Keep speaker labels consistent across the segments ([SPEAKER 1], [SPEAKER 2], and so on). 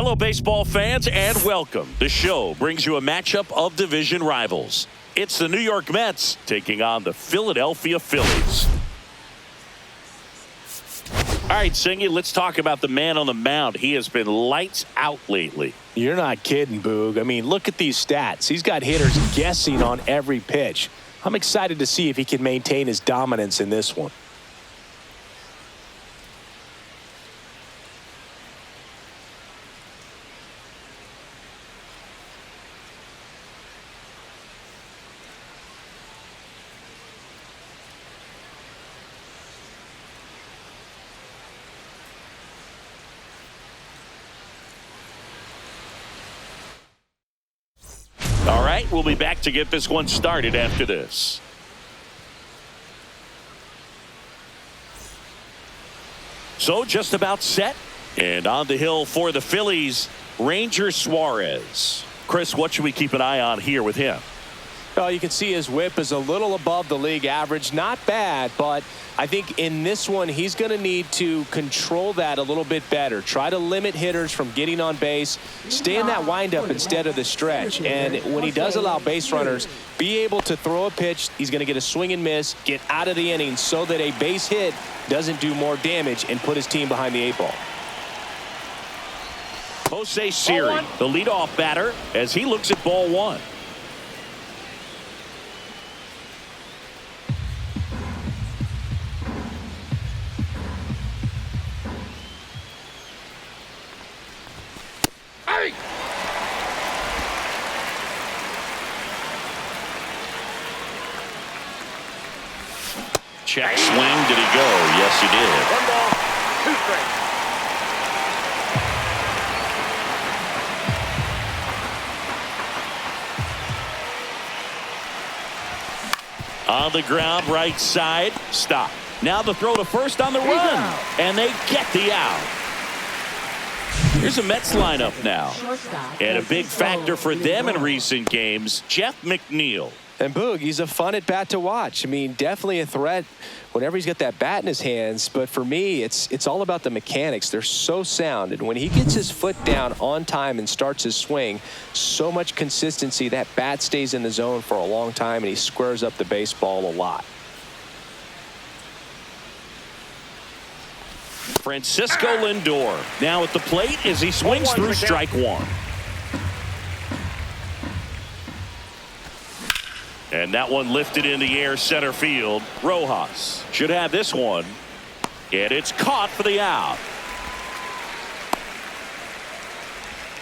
[SPEAKER 1] Hello, baseball fans, and welcome. The show brings you a matchup of division rivals. It's the New York Mets taking on the Philadelphia Phillies. All right, Singy, let's talk about the man on the mound. He has been lights out lately.
[SPEAKER 2] You're not kidding, Boog. I mean, look at these stats. He's got hitters guessing on every pitch. I'm excited to see if he can maintain his dominance in this one.
[SPEAKER 1] All right, we'll be back to get this one started after this. So just about set. And on the hill for the Phillies, Ranger-Suarez. Chris, what should we keep an eye on here with him?
[SPEAKER 2] Well, you can see his whip is a little above the league average. Not bad, but I think in this one, he's going to need to control that a little bit better. Try to limit hitters from getting on base. Stay in that windup instead of the stretch. And when he does allow base runners, be able to throw a pitch. He's going to get a swing and miss, get out of the inning so that a base hit doesn't do more damage and put his team behind the 8 ball.
[SPEAKER 1] Jose Siri, the leadoff batter, as he looks at ball 1. Check swing. Did he go? Yes, he did.
[SPEAKER 3] 1 ball, 2 strikes.
[SPEAKER 1] On the ground, right side. Stop. Now the throw to first on the run. And they get the out. Here's a Mets lineup now. And a big factor for them in recent games, Jeff McNeil.
[SPEAKER 2] And Boog, he's a fun at bat to watch. I mean, definitely a threat whenever he's got that bat in his hands. But for me, it's all about the mechanics. They're so sound. And when he gets his foot down on time and starts his swing, so much consistency, that bat stays in the zone for a long time, and he squares up the baseball a lot.
[SPEAKER 1] Francisco Lindor now at the plate as he swings through strike 1. And that one lifted in the air center field. Rojas should have this one. And it's caught for the out.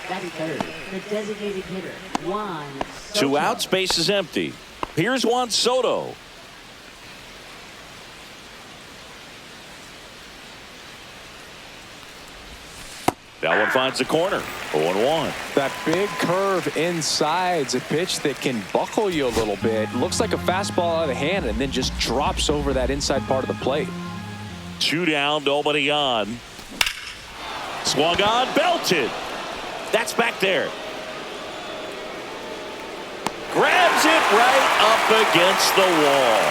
[SPEAKER 4] Batting third, the designated hitter, Juan Soto.
[SPEAKER 1] 2 outs, base is empty. Here's Juan Soto. That one finds the corner. 0-1.
[SPEAKER 2] That big curve inside's a pitch that can buckle you a little bit. Looks like a fastball out of hand and then just drops over that inside part of the plate.
[SPEAKER 1] 2 down, nobody on. Swung on, belted. That's back there. Grabs it right up against the wall.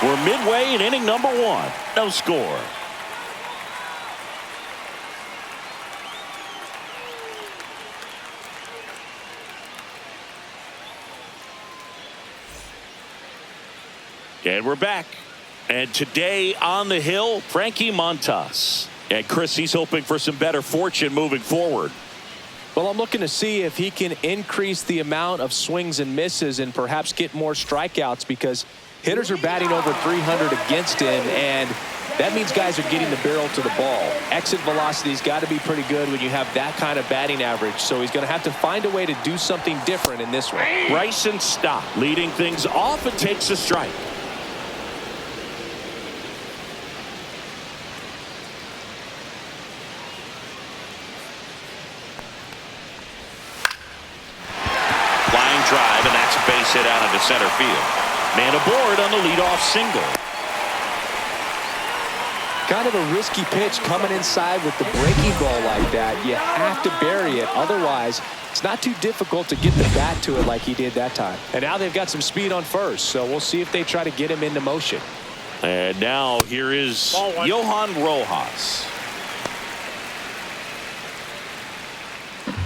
[SPEAKER 1] We're midway in inning number 1. No score. And we're back. And today on the hill, Frankie-Montas. And Chris, he's hoping for some better fortune moving forward.
[SPEAKER 2] Well, I'm looking to see if he can increase the amount of swings and misses and perhaps get more strikeouts, because hitters are batting over 300 against him, and that means guys are getting the barrel to the ball. Exit velocity's got to be pretty good when you have that kind of batting average, so he's going to have to find a way to do something different in this one.
[SPEAKER 1] Bryson Stott leading things off and takes a strike. Drive, and that's a base hit out into center field. Man aboard on the leadoff single.
[SPEAKER 2] Kind of a risky pitch coming inside with the breaking ball like that. You have to bury it. Otherwise, it's not too difficult to get the bat to it like he did that time. And now they've got some speed on first, so we'll see if they try to get him into motion.
[SPEAKER 1] And now here is Johan Rojas.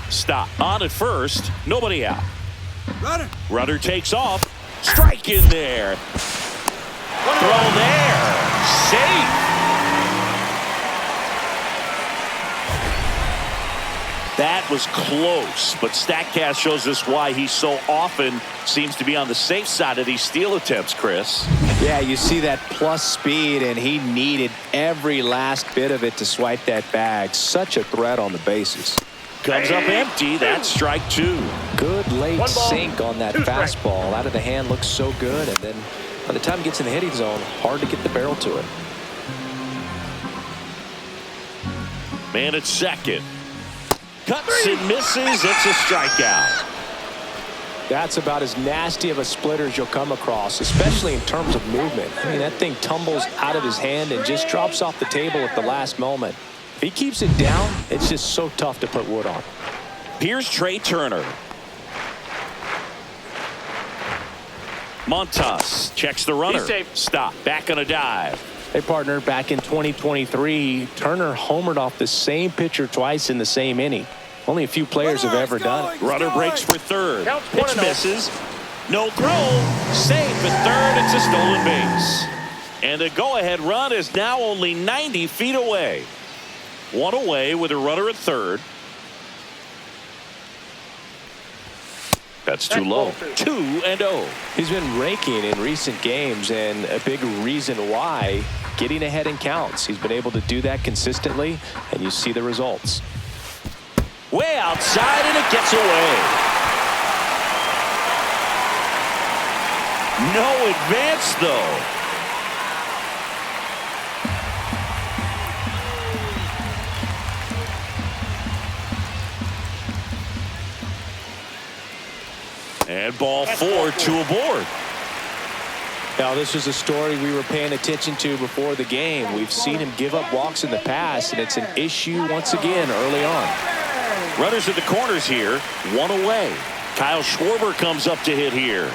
[SPEAKER 1] Stop. On at first. Nobody out. Runner takes off. Strike in there. Throw there. Safe. That was close, but StatCast shows us why he so often seems to be on the safe side of these steal attempts, Chris.
[SPEAKER 2] Yeah, you see that plus speed, and he needed every last bit of it to swipe that bag. Such a threat on the bases.
[SPEAKER 1] Comes up empty. That's strike two.
[SPEAKER 2] Good late sink on that fastball. Out of the hand, looks so good, and then by the time it gets in the hitting zone, hard to get the barrel to it.
[SPEAKER 1] Man at second. Cuts and misses. It's a strikeout.
[SPEAKER 2] That's about as nasty of a splitter as you'll come across, especially in terms of movement. I mean, that thing tumbles out of his hand and just drops off the table at the last moment. If he keeps it down, it's just so tough to put wood on.
[SPEAKER 1] Here's Trey Turner. Montas checks the runner. Stop. Back on a dive.
[SPEAKER 2] Hey, partner, back in 2023, Turner homered off the same pitcher twice in the same inning. Only a few players have ever done it.
[SPEAKER 1] Runner breaks for third. Pitch misses. No throw. Safe at third. It's a stolen base. And the go-ahead run is now only 90 feet away. One away with a runner at third. That's too low. 2-0.
[SPEAKER 2] He's been raking in recent games, and a big reason why, getting ahead in counts. He's been able to do that consistently, and you see the results.
[SPEAKER 1] Way outside, and it gets away. No advance, though. And ball four, two aboard.
[SPEAKER 2] Now, this is a story we were paying attention to before the game. We've seen him give up walks in the past, and it's an issue once again early on.
[SPEAKER 1] Runners at the corners here, one away. Kyle Schwarber comes up to hit here.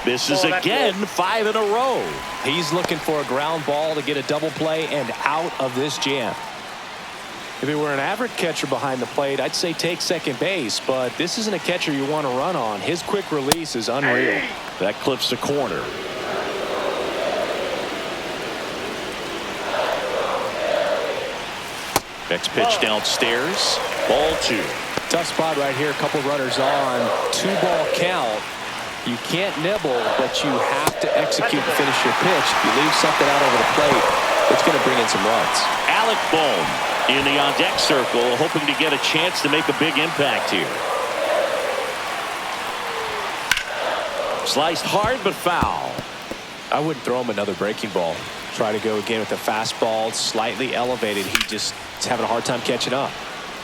[SPEAKER 1] Misses again, 5 in a row.
[SPEAKER 2] He's looking for a ground ball to get a double play and out of this jam. If he were an average catcher behind the plate, I'd say take second base, but this isn't a catcher you want to run on. His quick release is unreal.
[SPEAKER 1] That clips the corner. Next pitch downstairs. Ball two.
[SPEAKER 2] Tough spot right here. A couple runners on. 2-ball count. You can't nibble, but you have to execute and finish your pitch. If you leave something out over the plate, it's going to bring in some runs.
[SPEAKER 1] Alec Bohm in the on-deck circle, hoping to get a chance to make a big impact here. Sliced hard, but foul.
[SPEAKER 2] I wouldn't throw him another breaking ball. Try to go again with the fastball, slightly elevated. He just is having a hard time catching up.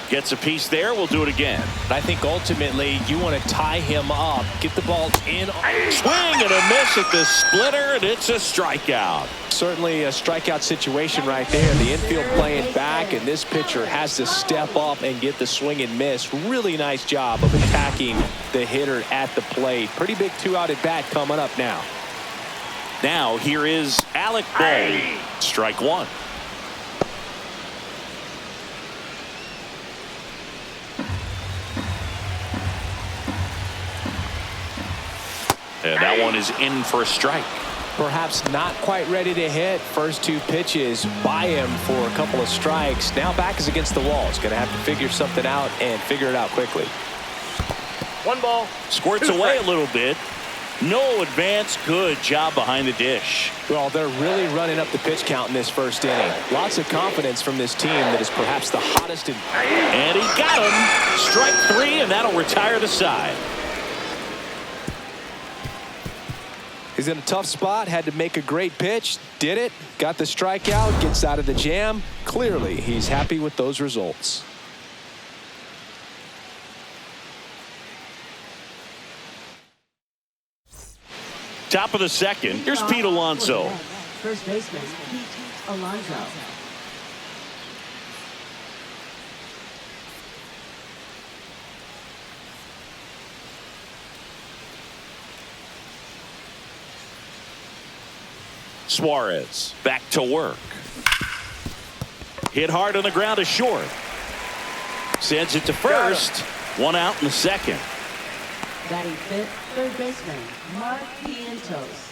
[SPEAKER 1] Gets a piece there. We'll do it again.
[SPEAKER 2] I think ultimately you want to tie him up, get the ball in.
[SPEAKER 1] Swing and a miss at the splitter, and it's a strikeout.
[SPEAKER 2] Certainly a strikeout situation right there. The infield playing back, and this pitcher has to step up and get the swing and miss. Really nice job of attacking the hitter at the plate. Pretty big 2-out at bat coming up now.
[SPEAKER 1] Now here is Alec Bohm. Strike one. And that one is in for a strike.
[SPEAKER 2] Perhaps not quite ready to hit. First two pitches by him for a couple of strikes. Now back is against the wall. He's going to have to figure something out and figure it out quickly.
[SPEAKER 3] 1 ball.
[SPEAKER 1] Squirts away a little bit. No advance. Good job behind the dish.
[SPEAKER 2] Well, they're really running up the pitch count in this first inning. Lots of confidence from this team that is perhaps the hottest in.
[SPEAKER 1] And he got him. Strike three, and that'll retire the side.
[SPEAKER 2] He's in a tough spot, had to make a great pitch, did it, got the strikeout, gets out of the jam. Clearly, he's happy with those results.
[SPEAKER 1] Top of the second. Here's Pete Alonso.
[SPEAKER 4] First baseman, Pete Alonso.
[SPEAKER 1] Suarez back to work. Hit hard on the ground to short. Sends it to first. One out in the second.
[SPEAKER 4] Batting fifth, third baseman, Mark Vientos.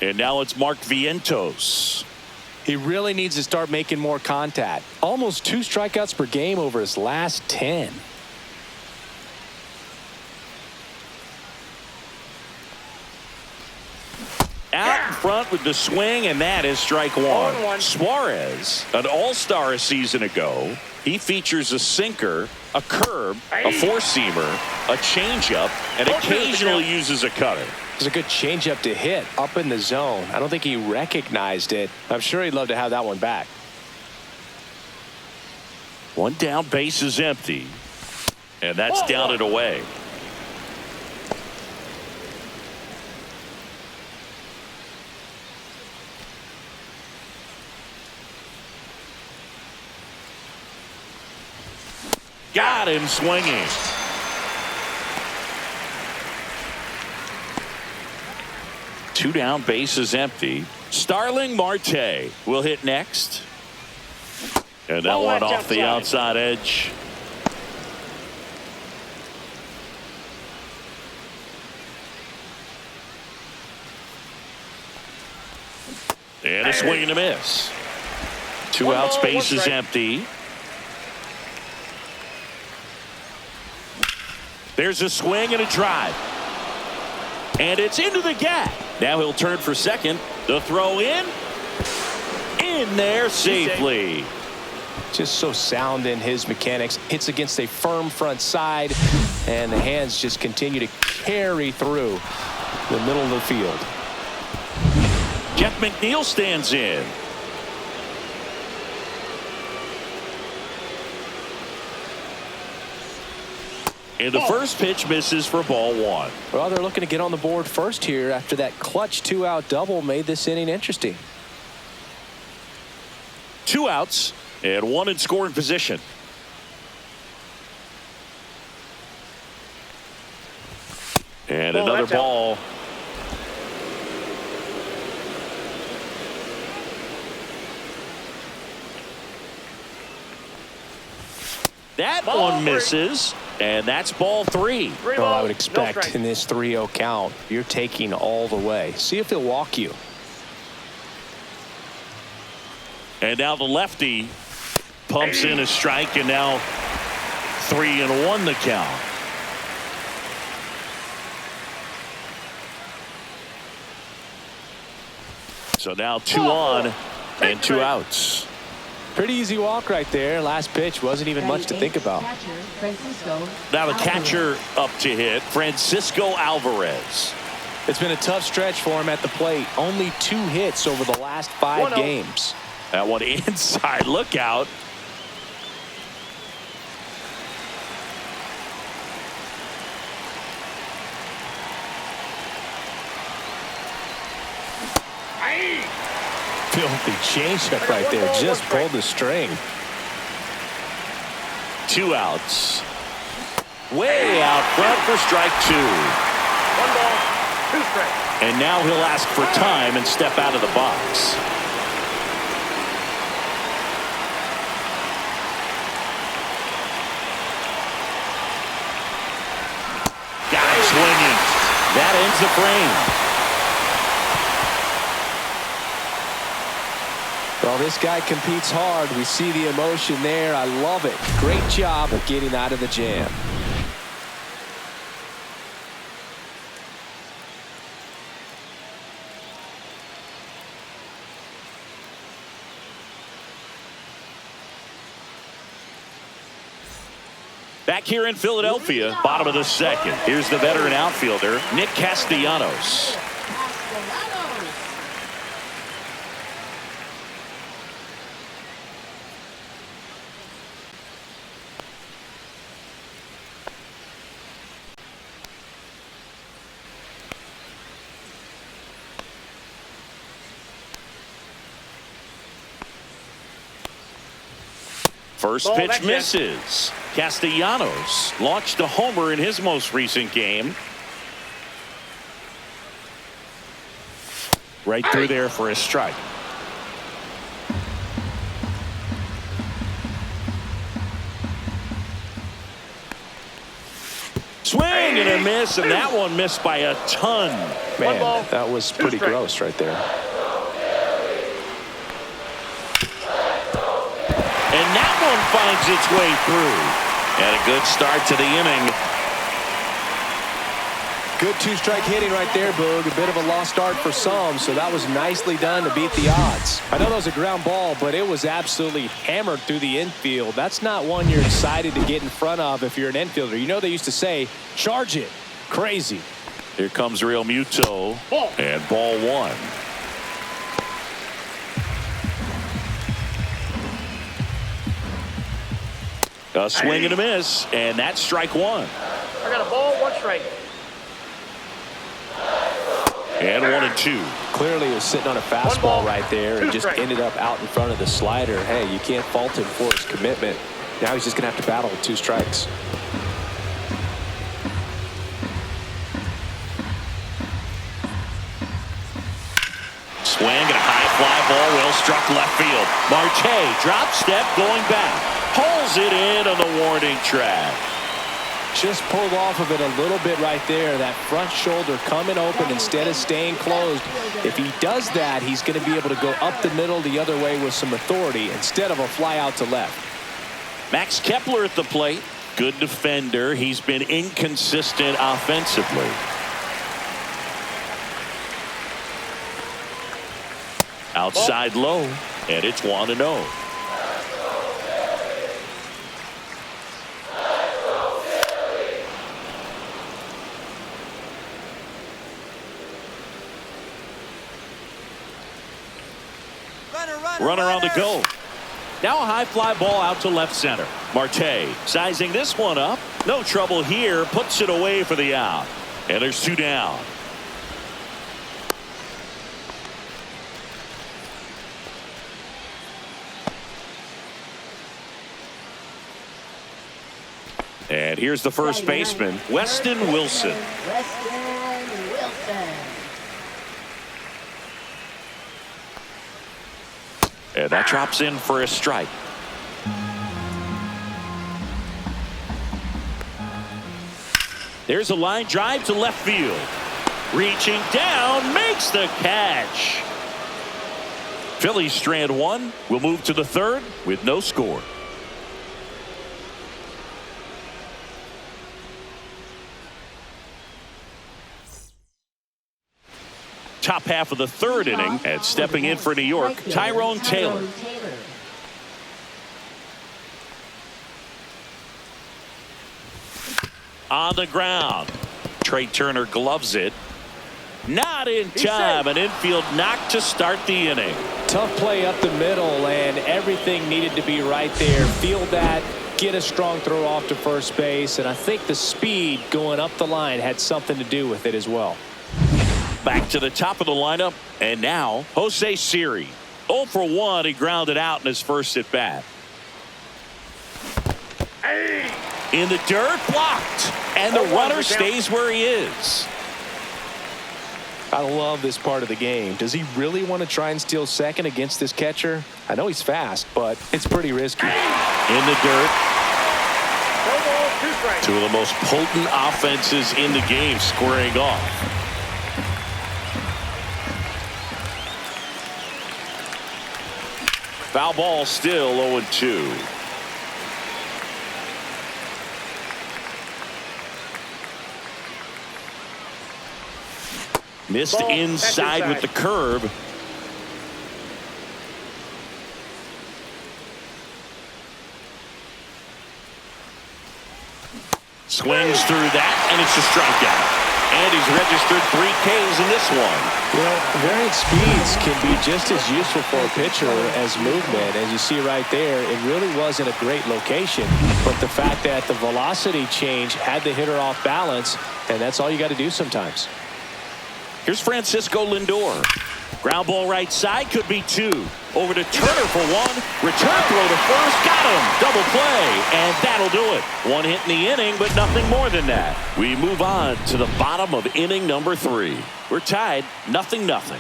[SPEAKER 1] And now it's Mark Vientos.
[SPEAKER 2] He really needs to start making more contact. Almost 2 strikeouts per game over his last 10.
[SPEAKER 1] Out in front with the swing, and that is strike one.
[SPEAKER 3] 0-1.
[SPEAKER 1] Suarez, an all-star a season ago. He features a sinker, a curve, a four-seamer, a changeup, and occasionally uses a cutter.
[SPEAKER 2] It's a good changeup to hit up in the zone. I don't think he recognized it. I'm sure he'd love to have that one back.
[SPEAKER 1] One down, base is empty. And that's down and away. Got him swinging. Two down, base is empty. Starling Marte will hit next. And that one off the outside edge. And a swing and a miss. Two outs, base is empty. There's a swing and a drive. And it's into the gap. Now he'll turn for second. The throw in there safely.
[SPEAKER 2] Just so sound in his mechanics. Hits against a firm front side, and the hands just continue to carry through the middle of the field.
[SPEAKER 1] Jeff McNeil stands in. And the first pitch misses for ball one.
[SPEAKER 2] Well, they're looking to get on the board first here after that clutch 2-out double made this inning interesting.
[SPEAKER 1] 2 outs and 1 in scoring position. And another ball. That one misses. And that's ball 3.
[SPEAKER 2] Well, I would expect in this 3-0 count, you're taking all the way. See if he'll walk you.
[SPEAKER 1] And now the lefty pumps in a strike, and now 3-1 the count. So now 2 on and 2 outs.
[SPEAKER 2] Pretty easy walk right there. Last pitch wasn't even much to think about.
[SPEAKER 1] Now the catcher up to hit, Francisco Alvarez.
[SPEAKER 2] It's been a tough stretch for him at the plate. Only 2 hits over the last 5 games.
[SPEAKER 1] That one inside. Look out.
[SPEAKER 2] Filthy changeup right there. Just pulled the string.
[SPEAKER 1] 2 outs. Way out front for strike 2.
[SPEAKER 3] 1 ball, 2 strikes.
[SPEAKER 1] And now he'll ask for time and step out of the box. Got him swinging. That ends the frame.
[SPEAKER 2] Well, this guy competes hard. We see the emotion there. I love it. Great job of getting out of the jam.
[SPEAKER 1] Back here in Philadelphia, bottom of the second. Here's the veteran outfielder, Nick Castellanos. First pitch misses. Castellanos launched a homer in his most recent game. Right through there for a strike. miss, and that one missed by a ton.
[SPEAKER 2] Man, that was pretty gross right there.
[SPEAKER 1] And that one finds its way through. And a good start to the inning.
[SPEAKER 2] Good two-strike hitting right there, Boog. A bit of a lost start for some, so that was nicely done to beat the odds. I know that was a ground ball, but it was absolutely hammered through the infield. That's not one you're excited to get in front of if you're an infielder. You know they used to say, charge it. Crazy.
[SPEAKER 1] Here comes Real Muto, and ball one. A swing and a miss, and that's strike one.
[SPEAKER 3] I got a ball, 1 strike.
[SPEAKER 1] And 1-2.
[SPEAKER 2] Clearly he was sitting on a fastball right there and just ended up out in front of the slider. Hey, you can't fault him for his commitment. Now he's just going to have to battle with 2 strikes.
[SPEAKER 1] Swing and a high fly ball, well struck left field. Marte drop step going back. Pulls it in on the warning track.
[SPEAKER 2] Just pulled off of it a little bit right there. That front shoulder coming open instead of staying closed. If he does that, he's going to be able to go up the middle the other way with some authority instead of a fly out to left.
[SPEAKER 1] Max Kepler at the plate. Good defender. He's been inconsistent offensively. Outside low, and it's 1-0. Runner on the go. Now a high fly ball out to left center. Marte sizing this one up. No trouble here. Puts it away for the out. And there's 2 down. And here's the first baseman, Weston Wilson. And that drops in for a strike. There's a line drive to left field. Reaching down, makes the catch. Phillies strand 1. We'll move to the 3rd with no score. Top half of the 3rd inning, and stepping in for New York, Tyrone Taylor. On the ground. Trey Turner gloves it. Not in time. An infield knock to start the inning.
[SPEAKER 2] Tough play up the middle, and everything needed to be right there. Feel that, get a strong throw off to first base, and I think the speed going up the line had something to do with it as well.
[SPEAKER 1] Back to the top of the lineup, and now Jose Siri. 0 for 1. He grounded out in his first at bat. In the dirt, blocked, and the runner stays where he is.
[SPEAKER 2] I love this part of the game. Does he really want to try and steal second against this catcher? I know he's fast, but it's pretty risky.
[SPEAKER 1] In the dirt. 2 of the most potent offenses in the game squaring off. Foul ball, still 0-2. Missed inside with the curve. Swings through that, and it's a strikeout. And he's registered 3 Ks in this one.
[SPEAKER 2] You know, variant speeds can be just as useful for a pitcher as movement. As you see right there, it really wasn't a great location. But the fact that the velocity change had the hitter off balance, and that's all you got to do sometimes.
[SPEAKER 1] Here's Francisco Lindor. Ground ball right side, could be 2. Over to Turner for 1. Return throw to first, got him. Double play, and that'll do it. 1 hit in the inning, but nothing more than that. We move on to the bottom of inning number 3. We're tied, 0-0.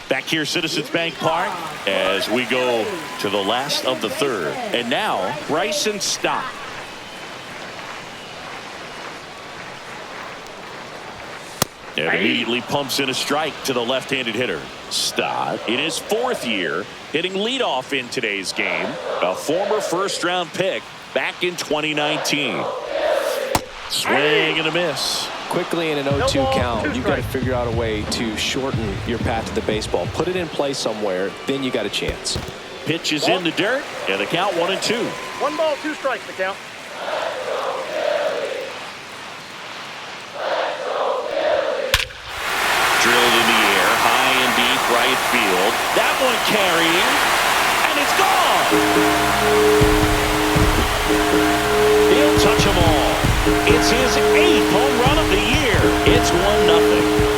[SPEAKER 1] Back here, Citizens Bank Park, as we go to the last of the third. And now, Bryson Stott. And immediately pumps in a strike to the left-handed hitter. Stott, in his fourth year, hitting leadoff in today's game. A former first-round pick back in 2019. Swing and a miss.
[SPEAKER 2] Quickly in an 0-2 count, you've got to figure out a way to shorten your path to the baseball. Put it in play somewhere, then you got a chance.
[SPEAKER 1] Pitch is in the dirt, and the count 1-2.
[SPEAKER 3] 1 ball, 2 strikes, the count.
[SPEAKER 1] Drilled in the air, high and deep right field. That one carrying, and it's gone. He'll touch them all. It's his 8th home run of the year. It's 1-0.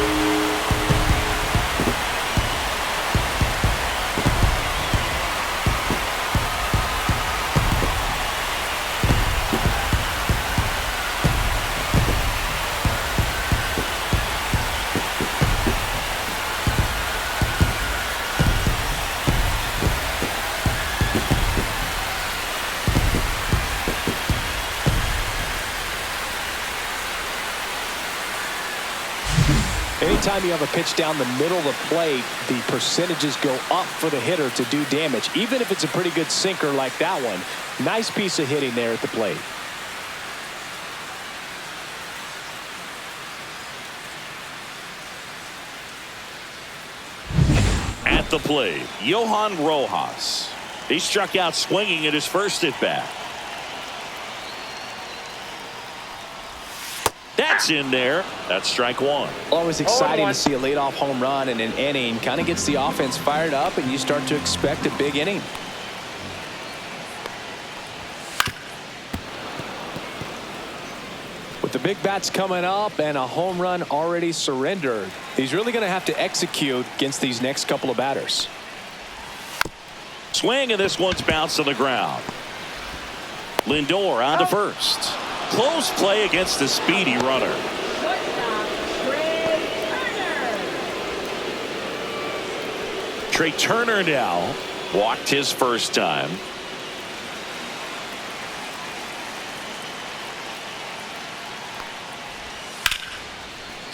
[SPEAKER 2] Anytime you have a pitch down the middle of the plate, the percentages go up for the hitter to do damage, even if it's a pretty good sinker like that one. Nice piece of hitting there at the plate.
[SPEAKER 1] At the plate, Johan Rojas. He struck out swinging at his first at-bat. That's in there. That's strike one.
[SPEAKER 2] Always exciting to see a leadoff home run in an inning. Kind of gets the offense fired up, and you start to expect a big inning. With the big bats coming up and a home run already surrendered, he's really going to have to execute against these next couple of batters.
[SPEAKER 1] Swing, and this one's bounced on the ground. Lindor on to first. Close play against the speedy runner. Trey Turner now walked his first time.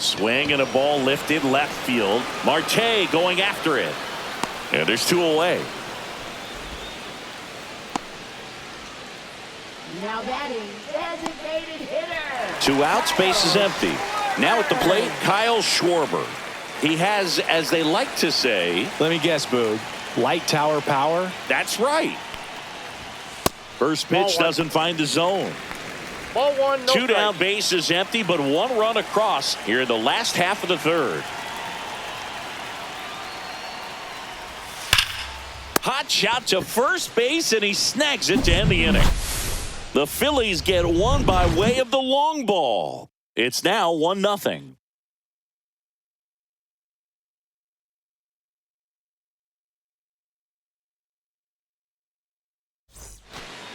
[SPEAKER 1] Swing and a ball lifted left field. Marte going after it. And there's 2 away.
[SPEAKER 4] Now batting, designated hitter.
[SPEAKER 1] 2 outs, base is empty. Now at the plate, Kyle Schwarber. He has, as they like to say,
[SPEAKER 2] let me guess, Boog, light tower power?
[SPEAKER 1] That's right. First pitch doesn't find the zone.
[SPEAKER 3] Ball 1, no
[SPEAKER 1] 2 down,
[SPEAKER 3] strike.
[SPEAKER 1] base is empty, but 1 run across here in the last half of the third. Hot shot to first base, and he snags it to end the inning. The Phillies get one by way of the long ball. It's now 1-0.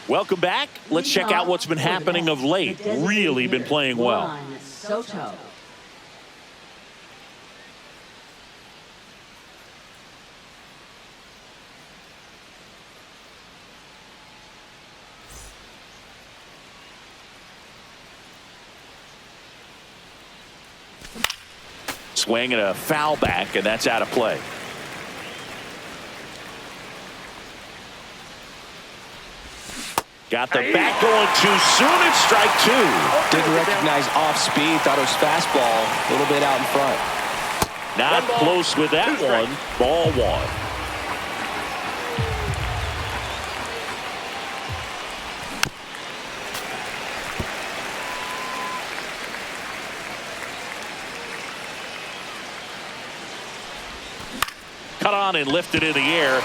[SPEAKER 1] Welcome back. Let's check out what's been happening of late. Really been playing well.
[SPEAKER 4] Soto.
[SPEAKER 1] Swing and a foul back, and that's out of play. Got the bat going too soon. It's strike 2.
[SPEAKER 2] Didn't recognize off speed. Thought it was fastball. A little bit out in front.
[SPEAKER 1] Not close with that one. Ball 1. Cut on and lifted in the air.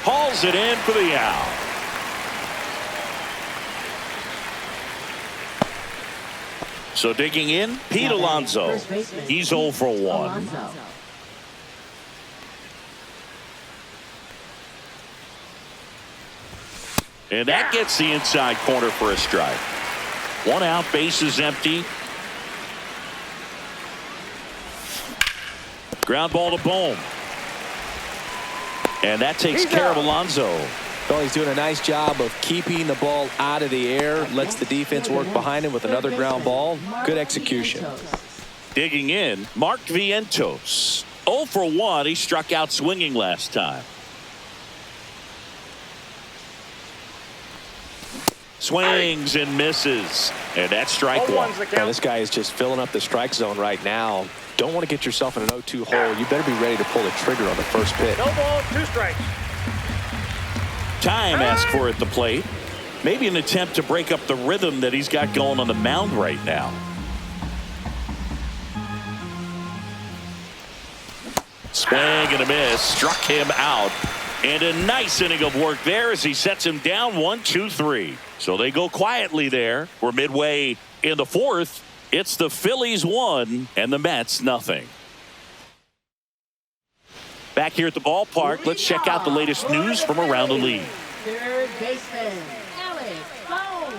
[SPEAKER 1] Hauls it in for the out. So digging in, Pete Alonso. He's 0 for 1. And that gets the inside corner for a strike. 1 out, base is empty. Ground ball to Bohm. And that takes care of Alonso.
[SPEAKER 2] Well, he's doing a nice job of keeping the ball out of the air. Lets the defense work behind him with another ground ball. Good execution.
[SPEAKER 1] Digging in, Mark Vientos. 0 for 1. He struck out swinging last time. Swings and misses. And that's strike one.
[SPEAKER 2] Now, this guy is just filling up the strike zone right now. Don't want to get yourself in an 0-2 hole. You better be ready to pull the trigger on the first pitch.
[SPEAKER 3] No ball, 2 strikes.
[SPEAKER 1] Time asked for at the plate. Maybe an attempt to break up the rhythm that he's got going on the mound right now. Swing and a miss. Struck him out. And a nice inning of work there as he sets him down 1-2-3. So they go quietly there. We're midway in the 4th. It's the Phillies 1 and the Mets nothing. Back here at the ballpark, let's check out the latest news from around the league.
[SPEAKER 4] Third baseman, Alex Bohm.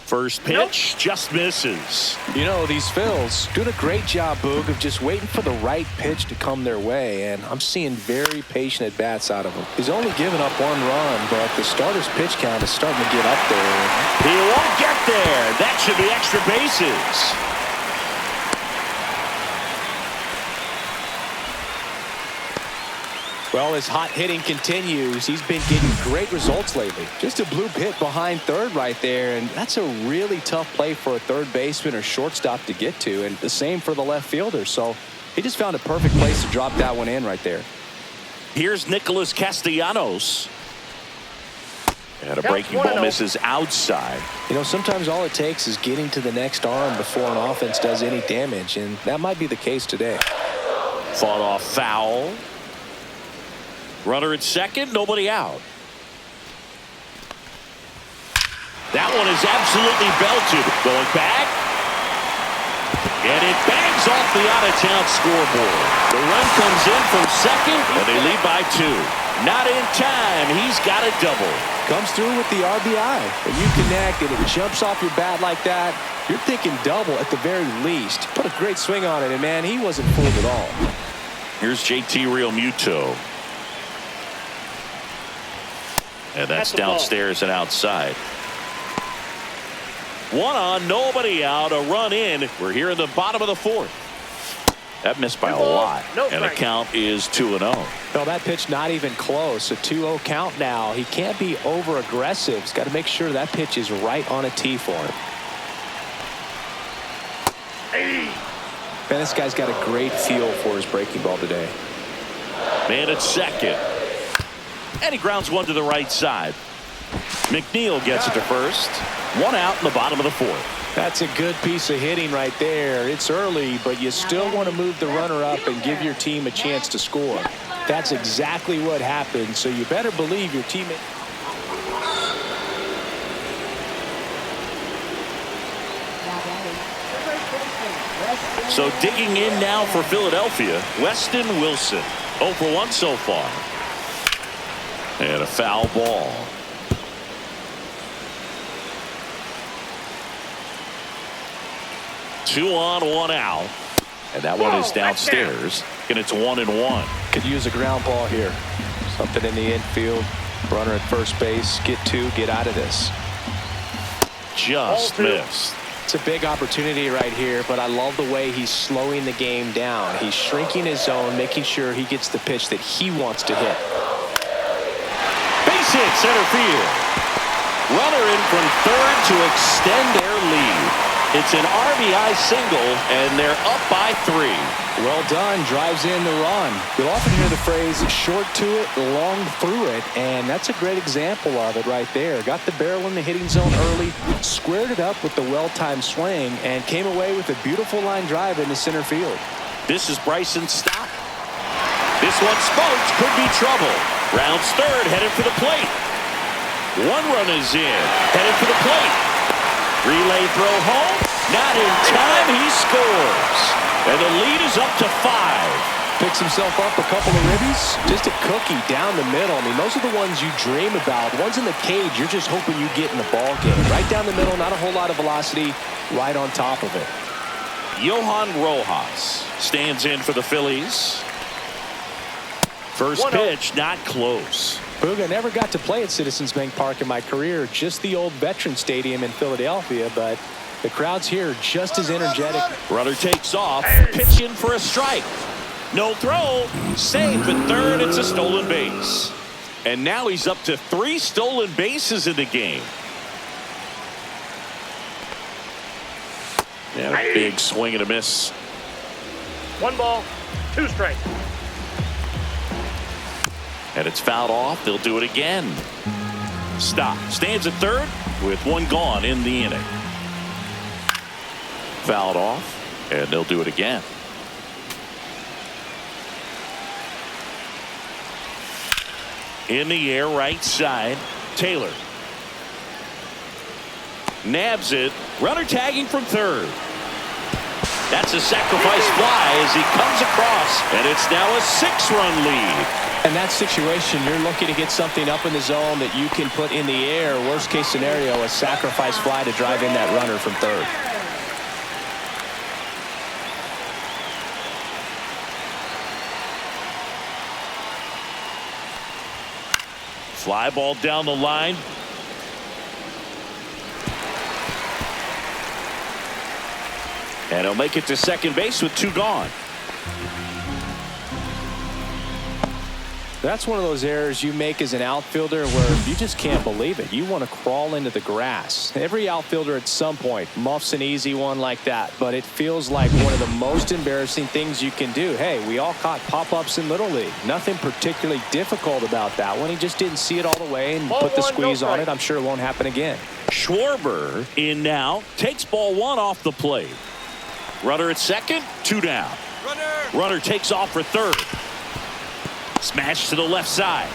[SPEAKER 1] First pitch just misses.
[SPEAKER 2] You know, these Phils doing a great job, Boog, of just waiting for the right pitch to come their way, and I'm seeing very patient at-bats out of him. He's only given up 1 run, but the starter's pitch count is starting to get up there.
[SPEAKER 1] He won't get there. That should be extra bases.
[SPEAKER 2] Well, as hot hitting continues, he's been getting great results lately. Just a bloop hit behind third right there, and that's a really tough play for a third baseman or shortstop to get to, and the same for the left fielder. So he just found a perfect place to drop that one in right there.
[SPEAKER 1] Here's Nicholas Castellanos. And a breaking ball misses outside.
[SPEAKER 2] You know, sometimes all it takes is getting to the next arm before an offense does any damage, and that might be the case today.
[SPEAKER 1] Fought off foul. Runner at second, nobody out. That one is absolutely belted. Going back. And it bangs off the out-of-town scoreboard. The run comes in from second, and they lead by 2. Not in time. He's got a double.
[SPEAKER 2] Comes through with the RBI. When you connect and it jumps off your bat like that, you're thinking double at the very least. Put a great swing on it, and man, he wasn't fooled at all.
[SPEAKER 1] Here's JT Realmuto. And that's downstairs and outside. 1 on, nobody out, a run in. We're here in the bottom of the 4th. That missed by a lot. And the count is 2-0.
[SPEAKER 2] Well, that pitch not even close. A 2-0 count now. He can't be over aggressive. He's got to make sure that pitch is right on a tee for him. Man, this guy's got a great feel for his breaking ball today.
[SPEAKER 1] Man at second. And he grounds one to the right side. McNeil gets it to first. 1 out in the bottom of the 4th.
[SPEAKER 2] That's a good piece of hitting right there. It's early, but you still want to move the runner up and give your team a chance to score. That's exactly what happened, so you better believe your teammate.
[SPEAKER 1] So digging in now for Philadelphia, Weston Wilson. 0 for 1 so far. And a foul ball. Two on, 1 out. And that one is downstairs. And it's 1-1.
[SPEAKER 2] Could use a ground ball here. Something in the infield. Runner at first base. Get 2. Get out of this.
[SPEAKER 1] Just missed.
[SPEAKER 2] It's a big opportunity right here, but I love the way he's slowing the game down. He's shrinking his zone, making sure he gets the pitch that he wants to hit.
[SPEAKER 1] Base hit center field. Runner in from third to extend their lead. It's an RBI single, and they're up by 3.
[SPEAKER 2] Well done. Drives in the run. You'll often hear the phrase short to it, long through it, and that's a great example of it right there. Got the barrel in the hitting zone early, squared it up with the well-timed swing, and came away with a beautiful line drive into center field.
[SPEAKER 1] This is Bryson Stott. This one smoked, could be trouble. Rounds third, headed for the plate. 1 run is in, headed for the plate. Relay throw home, not in time, he scores. And the lead is up to 5.
[SPEAKER 2] Picks himself up a couple of ribbies. Just a cookie down the middle. I mean, those are the ones you dream about. Ones in the cage, you're just hoping you get in the ball game. Right down the middle, not a whole lot of velocity, right on top of it.
[SPEAKER 1] Johan Rojas stands in for the Phillies. First pitch, not close.
[SPEAKER 2] Booga, never got to play at Citizens Bank Park in my career, just the old Veteran Stadium in Philadelphia, but the crowds here are just as energetic.
[SPEAKER 1] Runner takes off, pitch in for a strike. No throw, safe at third. It's a stolen base. And now he's up to 3 stolen bases in the game. Yeah, a big swing and a miss.
[SPEAKER 3] 1 ball, 2 strikes.
[SPEAKER 1] And it's fouled off. They'll do it again. Stop. Stands at third with 1 gone in the inning. Fouled off, and they'll do it again. In the air, right side. Taylor nabs it. Runner tagging from third. That's a sacrifice fly as he comes across, and it's now a 6-run lead.
[SPEAKER 2] In that situation, you're looking to get something up in the zone that you can put in the air. Worst case scenario, a sacrifice fly to drive in that runner from third.
[SPEAKER 1] Fly ball down the line. And he'll make it to second base with 2 gone.
[SPEAKER 2] That's one of those errors you make as an outfielder where you just can't believe it. You want to crawl into the grass. Every outfielder at some point muffs an easy one like that, but it feels like one of the most embarrassing things you can do. Hey, we all caught pop-ups in Little League. Nothing particularly difficult about that one. He just didn't see it all the way and put the squeeze on it. I'm sure it won't happen again.
[SPEAKER 1] Schwarber in now. Takes ball 1 off the plate. Runner at second. 2 down. Runner takes off for third. Smash to the left side.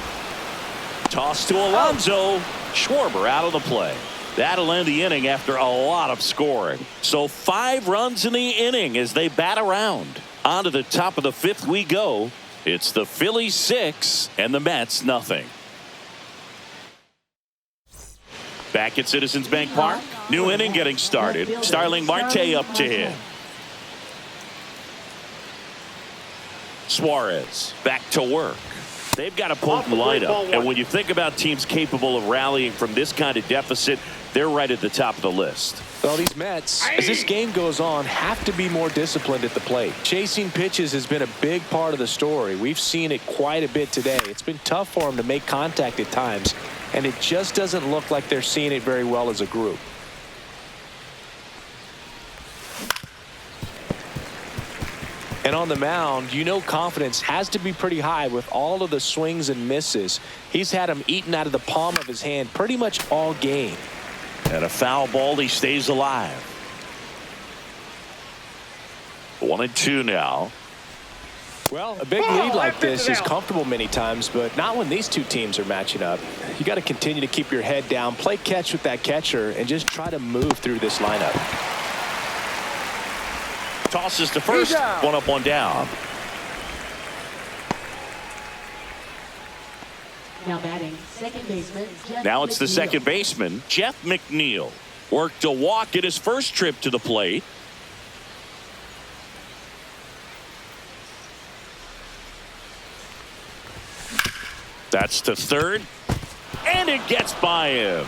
[SPEAKER 1] Toss to Alonso. Schwarber out of the play. That'll end the inning after a lot of scoring. So 5 runs in the inning as they bat around. On to the top of the 5th we go. It's the Phillies 6 and the Mets nothing. Back at Citizens Bank Park. New inning getting started. Starling Marte up to hit. Suarez back to work. They've got a potent lineup, and when you think about teams capable of rallying from this kind of deficit, they're right at the top of the list.
[SPEAKER 2] Well, these Mets, as this game goes on, have to be more disciplined at the plate. Chasing pitches has been a big part of the story. We've seen it quite a bit today. It's been tough for them to make contact at times, and it just doesn't look like they're seeing it very well as a group. And on the mound, you know confidence has to be pretty high with all of the swings and misses. He's had them eaten out of the palm of his hand pretty much all game.
[SPEAKER 1] And a foul ball, he stays alive. 1-2 now.
[SPEAKER 2] Well, a big lead like this is comfortable many times, but not when these 2 teams are matching up. You got to continue to keep your head down, play catch with that catcher, and just try to move through this lineup.
[SPEAKER 1] Tosses to first. 1 up, 1 down.
[SPEAKER 4] Now batting, second baseman.
[SPEAKER 1] Now it's the second baseman, Jeff McNeil. Worked a walk in his first trip to the plate. That's to third. And it gets by him.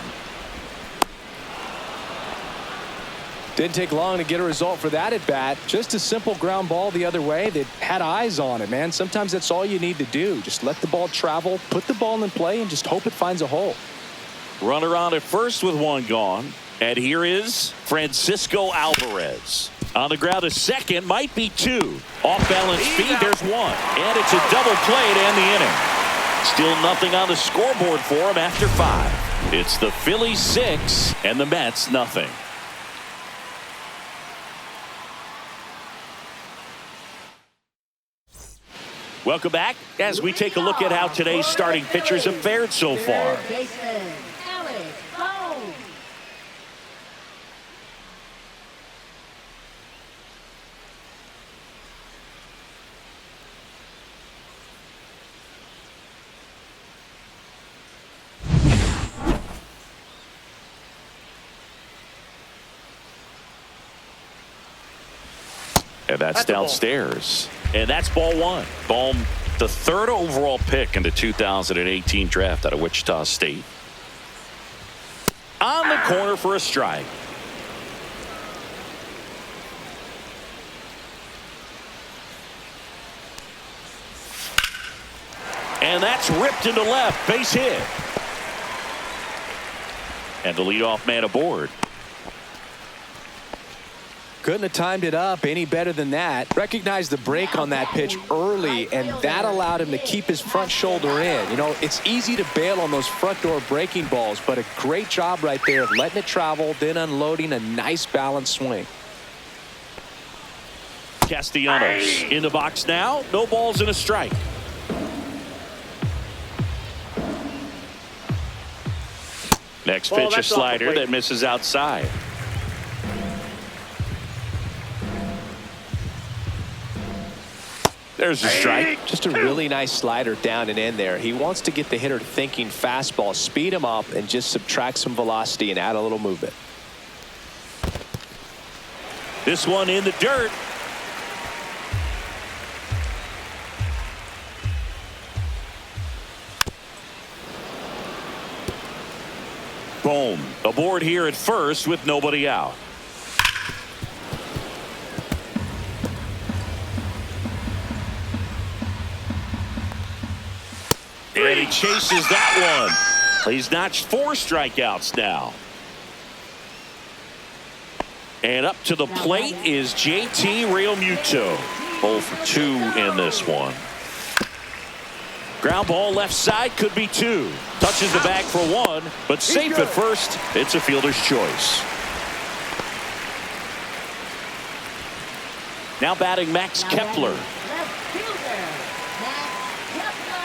[SPEAKER 2] Didn't take long to get a result for that at bat. Just a simple ground ball the other way that had eyes on it, man. Sometimes that's all you need to do. Just let the ball travel, put the ball in play, and just hope it finds a hole.
[SPEAKER 1] Runner on at first with 1 gone. And here is Francisco Alvarez. On the ground at second, might be 2. Off balance speed, there's 1. And it's a double play to end the inning. Still nothing on the scoreboard for him after 5. It's the Phillies 6 and the Mets nothing. Welcome back as we take a look at how today's starting pitchers have fared so far. And that's
[SPEAKER 3] That's a ball.
[SPEAKER 1] downstairs. And that's ball one. Bohm, the 3rd overall pick in the 2018 draft out of Wichita State. On the corner for a strike. And that's ripped into left. Base hit. And the leadoff man aboard.
[SPEAKER 2] Couldn't have timed it up any better than that. Recognized the break on that pitch early, and that allowed him to keep his front shoulder in. You know, it's easy to bail on those front door breaking balls, but a great job right there of letting it travel, then unloading a nice balanced swing.
[SPEAKER 1] Castellanos in the box now. No balls and a strike. Next pitch, a
[SPEAKER 3] that's off the
[SPEAKER 1] slider
[SPEAKER 3] plate.
[SPEAKER 1] that misses outside. There's a strike.
[SPEAKER 2] Just a really nice slider down and in there. He wants to get the hitter thinking fastball, speed him up, and just subtract some velocity and add a little movement.
[SPEAKER 1] This one in the dirt. Bohm aboard here at first with nobody out. And he chases that one. He's notched 4 strikeouts now. And up to the plate is JT Realmuto. 0 for 2 in this one. Ground ball left side, could be 2. Touches the bag for 1, but safe at first. It's a fielder's choice. Now batting Max Kepler.
[SPEAKER 4] Left fielder, Max Kepler.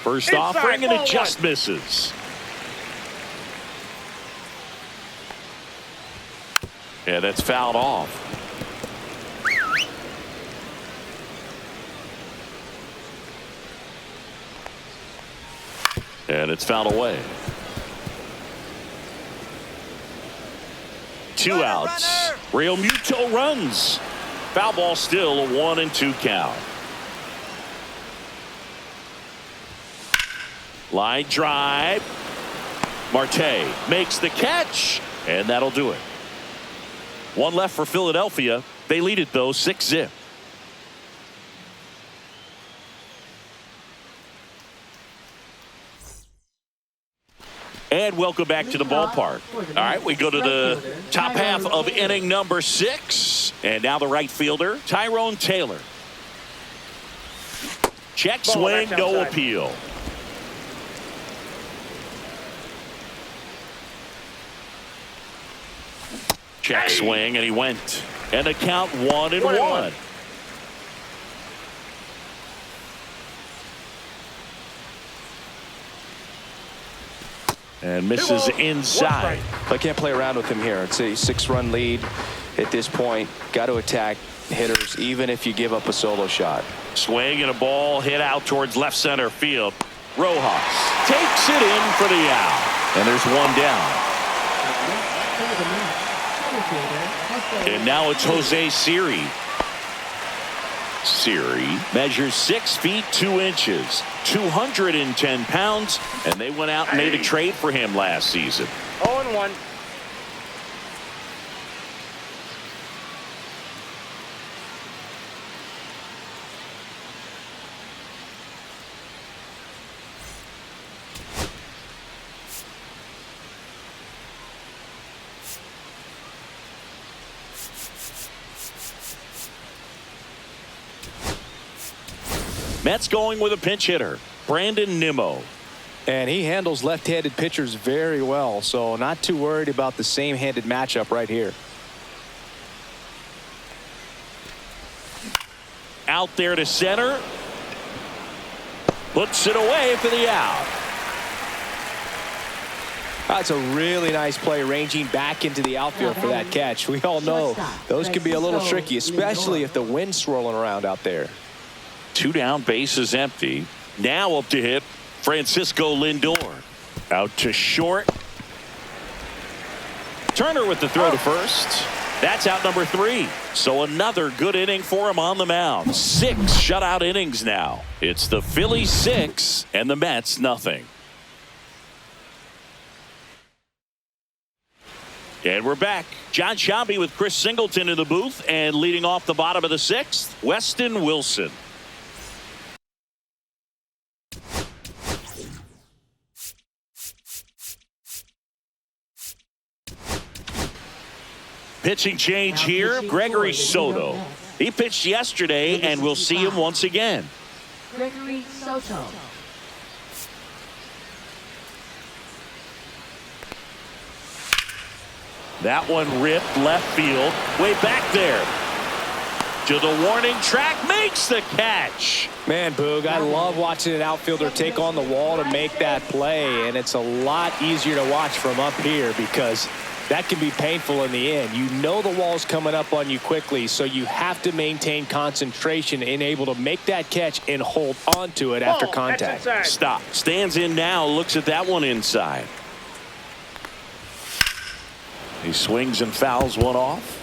[SPEAKER 1] First
[SPEAKER 3] Inside,
[SPEAKER 1] offering, and it
[SPEAKER 3] ball
[SPEAKER 1] just
[SPEAKER 3] one.
[SPEAKER 1] misses. Yeah, that's fouled off. And it's fouled away. 2 outs. Realmuto runs. Foul ball still, a 1-2 count. Line drive. Marte makes the catch, and that'll do it. 1 left for Philadelphia. They lead it, though, 6-0. And welcome back to the ballpark. All right, we go to the top half of inning number 6. And now the right fielder, Tyrone Taylor. Check
[SPEAKER 3] Ball
[SPEAKER 1] swing,
[SPEAKER 3] back
[SPEAKER 1] no
[SPEAKER 3] outside.
[SPEAKER 1] appeal. Check swing, and he went. And the count 1-1. And misses inside.
[SPEAKER 2] I can't play around with him here. It's a 6-run lead at this point. Got to attack hitters even if you give up a solo shot.
[SPEAKER 1] Swing and a ball hit out towards left center field. Rojas takes it in for the out. And there's 1 down. And now it's Jose Siri. Siri measures 6 feet 2 inches, 210 pounds, and they went out and made a trade for him last season.
[SPEAKER 3] 0-1.
[SPEAKER 1] Mets going with a pinch hitter, Brandon Nimmo.
[SPEAKER 2] And he handles left-handed pitchers very well, so not too worried about the same-handed matchup right here.
[SPEAKER 1] Out there to center. Puts it away for the out.
[SPEAKER 2] That's a really nice play, ranging back into the outfield for that catch. We all know those can be a little tricky, especially if the wind's swirling around out there.
[SPEAKER 1] 2 down, bases empty. Now up to hit Francisco Lindor. Out to short. Turner with the throw to first. That's out number 3. So another good inning for him on the mound. 6 shutout innings now. It's the Phillies 6 and the Mets nothing. And we're back. John Sciambi with Chris Singleton in the booth, and leading off the bottom of the 6th, Weston Wilson. Pitching change here, Gregory Soto. He pitched yesterday, and we'll see him once again.
[SPEAKER 4] Gregory Soto.
[SPEAKER 1] That one ripped left field, way back there. To the warning track, makes the catch.
[SPEAKER 2] Man, Boog, I love watching an outfielder take on the wall to make that play, and it's a lot easier to watch from up here because that can be painful in the end. You know the wall's coming up on you quickly, so you have to maintain concentration and able to make that catch and hold on to it after contact.
[SPEAKER 1] Stop. Stands in now, looks at that one inside. He swings and fouls one off.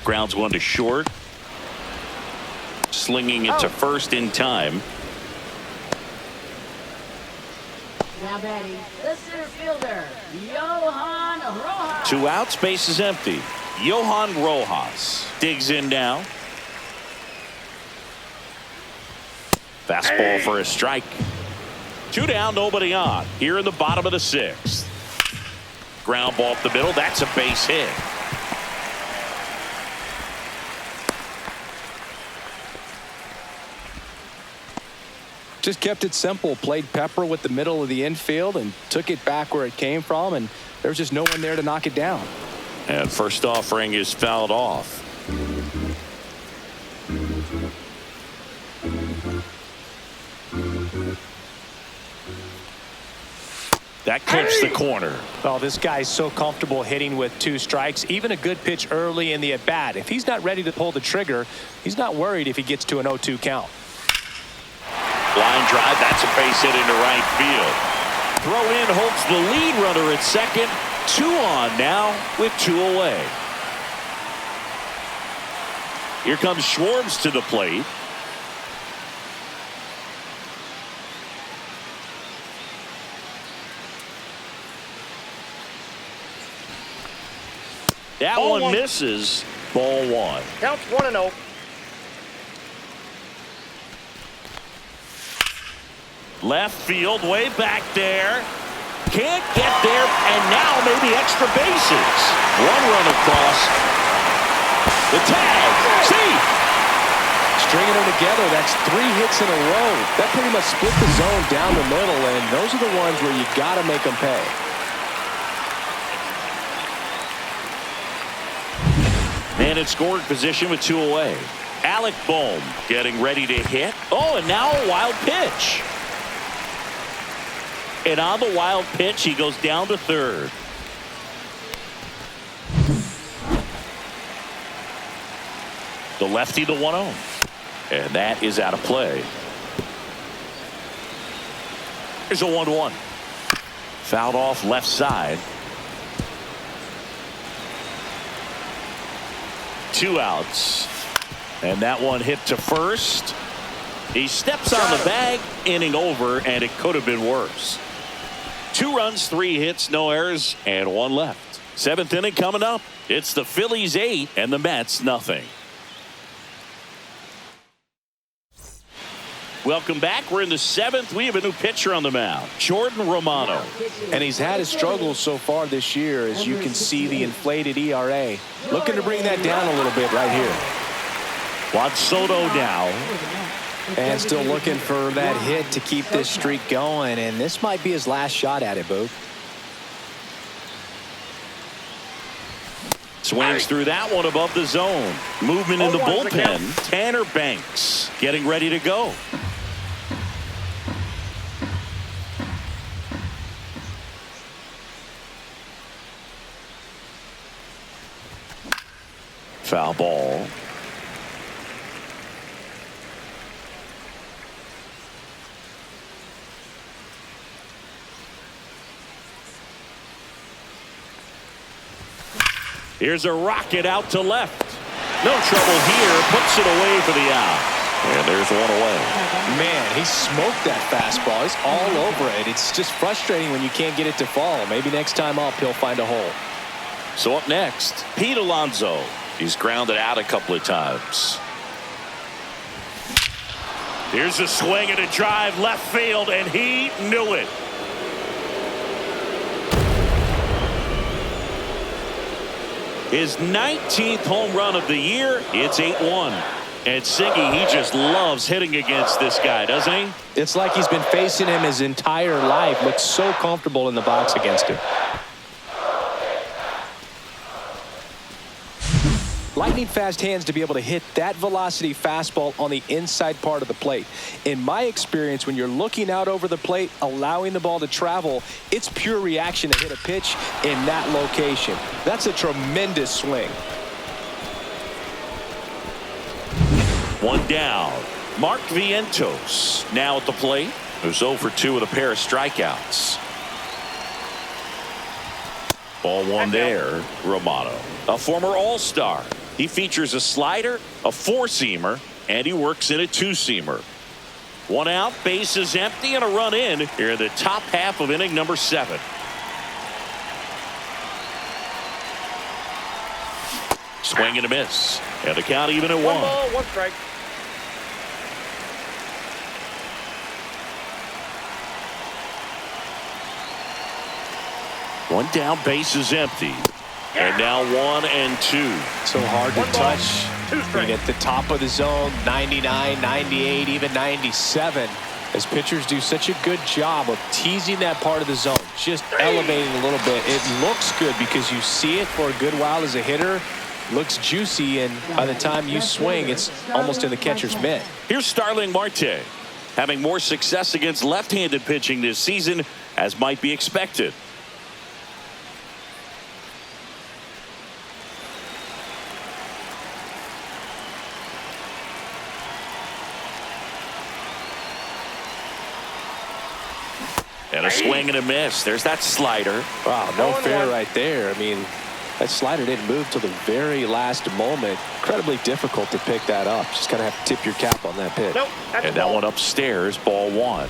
[SPEAKER 1] Grounds one to short. Slinging it to first in time.
[SPEAKER 4] Now batting, the center fielder, Johan Rojas.
[SPEAKER 1] 2 outs, base is empty. Johan Rojas digs in now. Fastball for a strike. 2 down, nobody on. Here in the bottom of the 6th. Ground ball up the middle. That's a base hit.
[SPEAKER 2] Just kept it simple. Played pepper with the middle of the infield and took it back where it came from, and there was just no one there to knock it down.
[SPEAKER 1] And first offering is fouled off. That clips the corner.
[SPEAKER 2] Oh, this guy's so comfortable hitting with 2 strikes. Even a good pitch early in the at-bat. If he's not ready to pull the trigger, he's not worried if he gets to an 0-2 count.
[SPEAKER 1] Line drive, that's a base hit into right field. Throw in holds the lead runner at second. 2 on now with 2 away. Here comes Schwartz to the plate. That
[SPEAKER 3] Ball
[SPEAKER 1] one
[SPEAKER 3] one.
[SPEAKER 1] misses. Ball 1.
[SPEAKER 3] Counts 1-0.
[SPEAKER 1] Left field, way back there. Can't get there, and now maybe extra bases. 1 run across. The tag. See?
[SPEAKER 2] Stringing them together, that's 3 hits in a row. That pretty much split the zone down the middle, and those are the ones where you got to make them pay.
[SPEAKER 1] Man in scoring position with 2 away. Alec Bohm getting ready to hit. Oh, and now a wild pitch. And on the wild pitch, he goes down to third. The lefty, the 1-0. And that is out of play. Here's a 1-1. Fouled off left side. 2 outs. And that one hit to first. He steps on the bag, inning over, and it could have been worse. 2 runs, 3 hits, no errors, and 1 left. 7th inning coming up. It's the Phillies 8 and the Mets nothing. Welcome back. We're in the 7th. We have a new pitcher on the mound, Jordan Romano.
[SPEAKER 2] And he's had his struggles so far this year, as you can see the inflated ERA. Looking to bring that down a little bit right here.
[SPEAKER 1] Juan Soto now.
[SPEAKER 2] And still looking for that hit to keep this streak going, and this might be his last shot at it, Boog.
[SPEAKER 1] Swings through that one above the zone. Movement in the bullpen. Tanner Banks getting ready to go. Foul ball. Here's a rocket out to left. No trouble here. Puts it away for the out. And there's one away.
[SPEAKER 2] Man, he smoked that fastball. He's all over it. It's just frustrating when you can't get it to fall. Maybe next time up, he'll find a hole.
[SPEAKER 1] So up next, Pete Alonso. He's grounded out a couple of times. Here's a swing and a drive left field, and he knew it. His 19th home run of the year. It's 8-1. And Siggy, he just loves hitting against this guy, doesn't he?
[SPEAKER 2] It's like he's been facing him his entire life. Looks so comfortable in the box against him. Lightning fast hands to be able to hit that velocity fastball on the inside part of the plate. In my experience, when you're looking out over the plate, allowing the ball to travel, it's pure reaction to hit a pitch in that location. That's a tremendous swing.
[SPEAKER 1] One down. Mark Vientos now at the plate. Who's 0 for 2 with a pair of strikeouts. Ball one there. Romano, a former All-Star. He features a slider, a four-seamer, and he works in a two-seamer. One out, bases empty, and a run in here in the top half of inning number 7. Swing and a miss. And the count even at 1.
[SPEAKER 3] 1 ball, 1 strike.
[SPEAKER 2] One down, bases empty. And now 1 and 2. So hard to touch. I mean, at the top of the zone, 99, 98, even 97. As pitchers do such a good job of teasing that part of the zone, just elevating a little bit. It looks good because you see it for a good while as a hitter. Looks juicy, and by the time you swing, it's almost in the catcher's mitt.
[SPEAKER 1] Here's Starling Marte, having more success against left-handed pitching this season, as might be expected. And a swing and a miss. There's that slider.
[SPEAKER 2] Wow, no fair right there. I mean, that slider didn't move till the very last moment. Incredibly difficult to pick that up. Just kind of have to tip your cap on that pitch.
[SPEAKER 3] Nope,
[SPEAKER 1] and that one upstairs, ball 1.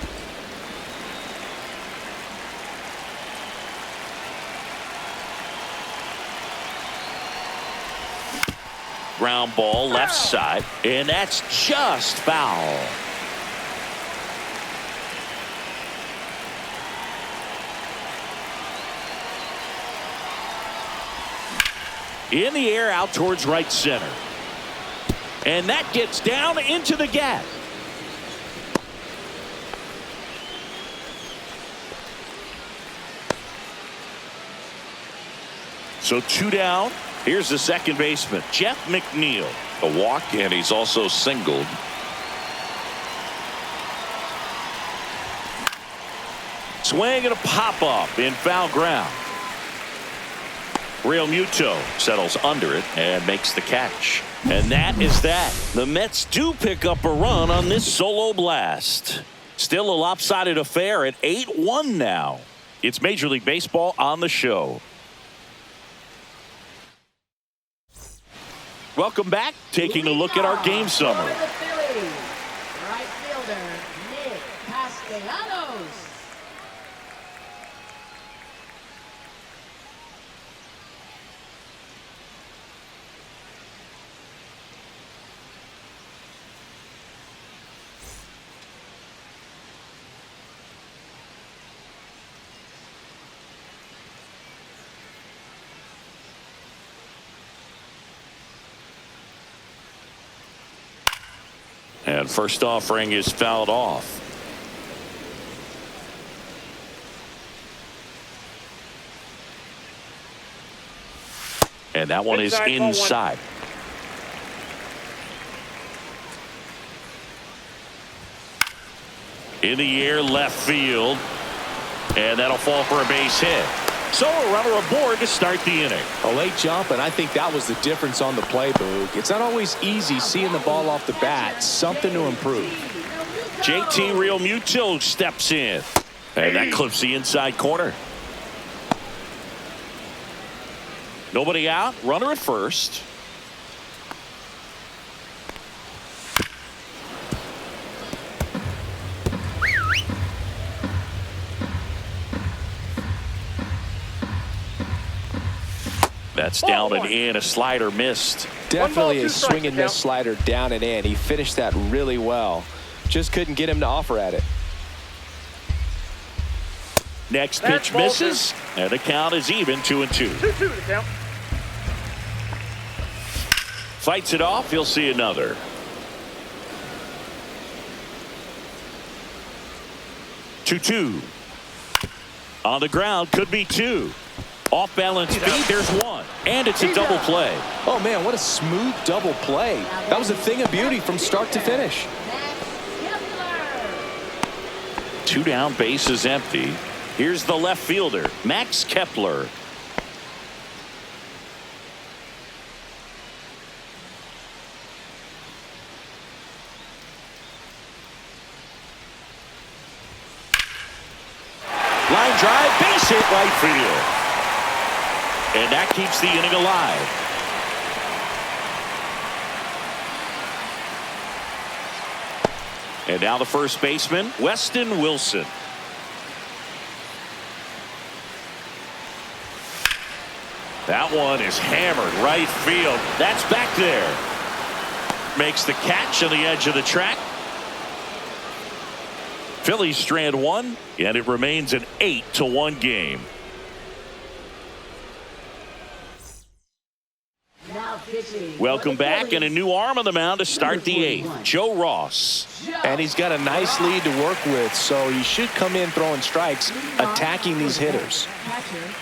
[SPEAKER 1] Ground ball left side, and that's just foul. In the air out towards right center. And that gets down into the gap. So 2 down. Here's the second baseman, Jeff McNeil. A walk, and he's also singled. Swing and a pop-up in foul ground. Real Muto settles under it and makes the catch. And that is that. The Mets do pick up a run on this solo blast. Still a lopsided affair at 8-1 now. It's Major League Baseball on the show. Welcome back. Taking a look at our game summary.
[SPEAKER 4] Right fielder, Nick Castellanos.
[SPEAKER 1] And first offering is fouled off. And that one is inside. In the air left field. And that'll fall for a base hit. So a runner aboard to start the inning.
[SPEAKER 2] A late jump, and I think that was the difference on the play, Boog. It's not always easy seeing the ball off the bat. Something to improve.
[SPEAKER 1] JT Real Muto steps in. And that clips the inside corner. Nobody out. Runner at first. That's down and in. A slider missed.
[SPEAKER 2] Definitely a swing and miss slider down and in. He finished that really well. Just couldn't get him to offer at it.
[SPEAKER 1] Next pitch misses, and the count is even 2-2.
[SPEAKER 3] 2-2 to count.
[SPEAKER 1] Fights it off. He'll see another. Two. On the ground, could be two. Off balance beat, there's one. And it's a double play.
[SPEAKER 2] Oh, man, what a smooth double play. That was a thing of beauty from start to finish.
[SPEAKER 1] Two down, bases empty. Here's the left fielder, Max Kepler. Line drive, base hit, right field. And that keeps the inning alive. And now the first baseman, Weston Wilson. That one is hammered right field. That's back there. Makes the catch on the edge of the track. Phillies strand one, and it remains an 8-1 game. Welcome back, and a new arm on the mound to start the 8th, Joe Ross.
[SPEAKER 2] And he's got a nice lead to work with, so he should come in throwing strikes, attacking these hitters.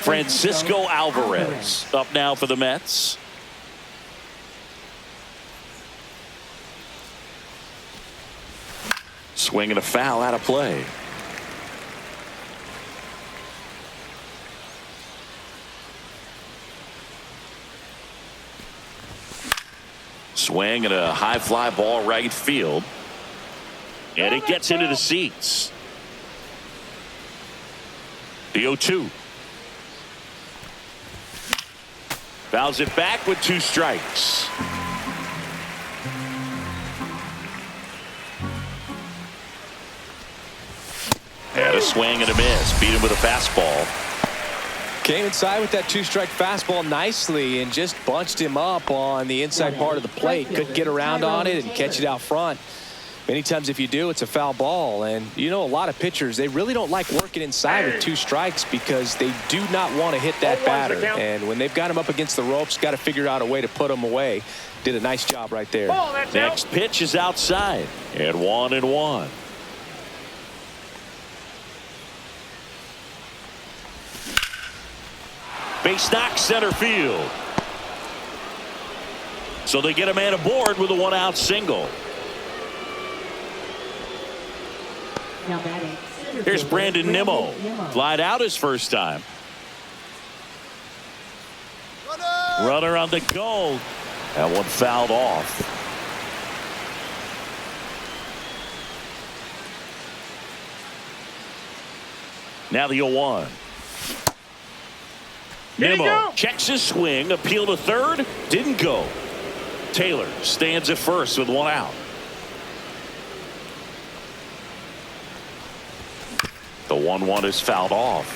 [SPEAKER 1] Francisco Alvarez up now for the Mets. Swing and a foul out of play. Swing and a high fly ball right field. And it gets into the seats. The 0-2. Fouls it back with 2 strikes. And a swing and a miss. Beat him with a fastball.
[SPEAKER 2] Came inside with that 2-strike fastball nicely and just bunched him up on the inside part of the plate. Couldn't get around on it and catch it out front. Many times if you do, it's a foul ball. And you know, a lot of pitchers, they really don't like working inside with 2 strikes because they do not want to hit that batter. And when they've got him up against the ropes, got to figure out a way to put him away. Did a nice job right there.
[SPEAKER 1] Next pitch is outside. And 1-1. Base knock center field. So they get a man aboard with a 1-out single. Here's Brandon Nimmo. Flied out his first time. Runner on the goal. That one fouled off. Now the 0-1. Nimmo checks his swing, appeal to third, didn't go. Taylor stands at first with 1 out. The 1-1 is fouled off.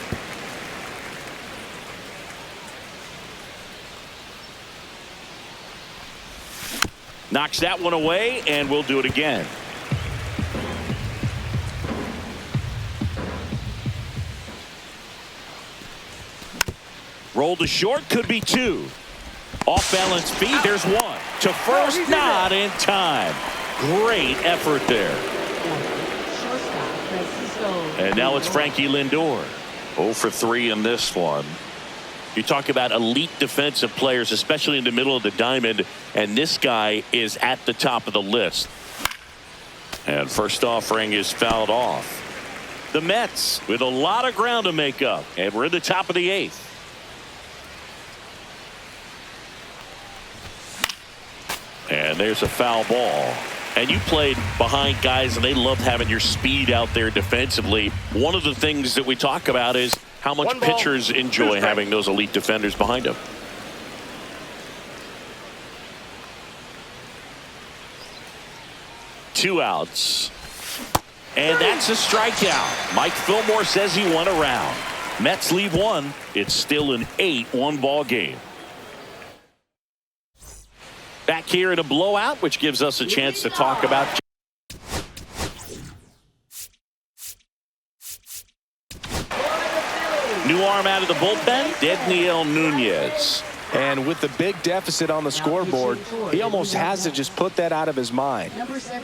[SPEAKER 1] Knocks that one away, and we'll do it again. Roll to short, could be 2. Off balance beat, there's 1. To first, not in time. Great effort there. And now it's Frankie Lindor. 0 for 3 in this one. You talk about elite defensive players, especially in the middle of the diamond, and this guy is at the top of the list. And first offering is fouled off. The Mets with a lot of ground to make up, and we're in the top of the 8th. And there's a foul ball. And you played behind guys, and they loved having your speed out there defensively. One of the things that we talk about is how much pitchers enjoy having those elite defenders behind them. 2 outs. And that's a strikeout. Mike Fillmore says he won a round. Mets leave 1. It's still an 8-1 ball game. Back here in a blowout, which gives us a chance to talk about new arm out of the bullpen, Dedniel Nunez.
[SPEAKER 2] And with the big deficit on the scoreboard, he almost has to just put that out of his mind.